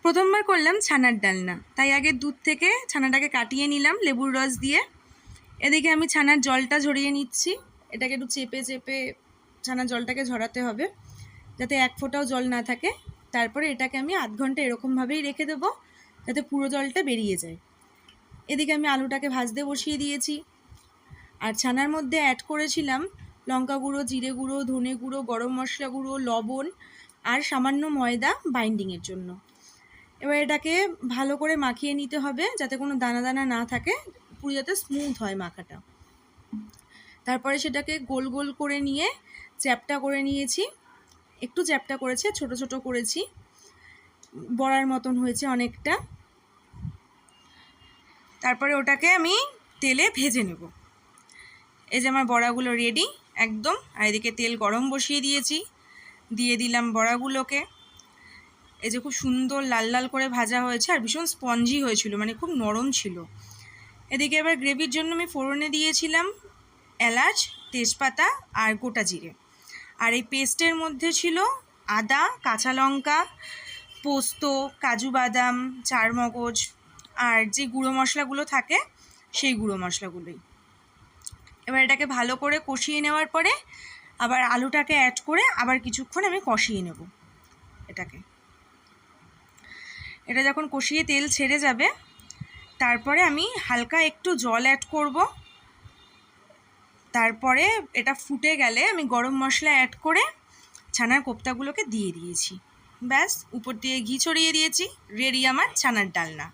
প্রথমবার করলাম ছানার ডালনা, তাই আগে দুধ থেকে ছানাটাকে কাটিয়ে নিলাম লেবুর রস দিয়ে। এদিকে আমি ছানার জলটা ঝরিয়ে নিচ্ছি। এটাকে একটু চেপে চেপে ছানার জলটাকে ঝরাতে হবে যাতে এক ফোঁটাও জল না থাকে। তারপরে এটাকে আমি আধ ঘন্টা এরকমভাবেই রেখে দেবো যাতে পুরো জলটা বেরিয়ে যায়। এদিকে আমি আলুটাকে ভাজতে বসিয়ে দিয়েছি। আর ছানার মধ্যে অ্যাড করেছিলাম লঙ্কা গুঁড়ো, জিরে গুঁড়ো, ধনে গুঁড়ো, গরম মশলা গুঁড়ো, লবণ আর সামান্য ময়দা বাইন্ডিংয়ের জন্য। এবার এটাকে ভালো করে মাখিয়ে নিতে হবে যাতে কোনো দানা দানা না থাকে, পুরো যাতে স্মুথ হয় মাখাটা। তারপরে সেটাকে গোল গোল করে নিয়ে চ্যাপটা করে নিয়েছি। একটু চ্যাপটা করেছে, ছোট ছোট করেছি, বড়ার মতন হয়েছে অনেকটা। তারপরে ওটাকে আমি তেলে ভেজে নেব। এই যে আমার বড়াগুলো রেডি একদম। আর এদিকে তেল গরম বসিয়ে দিয়েছি, দিয়ে দিলাম বড়াগুলোকে। এই যে খুব সুন্দর লাল লাল করে ভাজা হয়েছে আর ভীষণ স্পঞ্জি হয়েছিল, মানে খুব নরম ছিল। এদিকে এবার গ্রেভির জন্য আমি ফোড়নে দিয়েছিলাম এলাচ, তেজপাতা আর গোটা জিরে। আর এই পেস্টের মধ্যে ছিল আদা, কাঁচা লঙ্কা, পোস্ত, কাজু বাদাম, চারমগজ আর যে গুঁড়ো মশলাগুলো থাকে সেই গুঁড়ো মশলাগুলোই। এবার এটাকে ভালো করে কষিয়ে নেওয়ার পরে আবার আলুটাকে অ্যাড করে আবার কিছুক্ষণ আমি কষিয়ে নেব এটাকে। এটা যখন কষিয়ে তেল ছেড়ে যাবে তারপরে আমি হালকা একটু জল অ্যাড করব। তারপরে এটা ফুটে গেলে আমি গরম মশলা অ্যাড করে ছানার কোপ্তাগুলোকে দিয়ে দিয়েছি। ব্যাস, উপর দিয়ে ঘি ছড়িয়ে দিয়েছি। রেডি আমার ছানার ডালনা।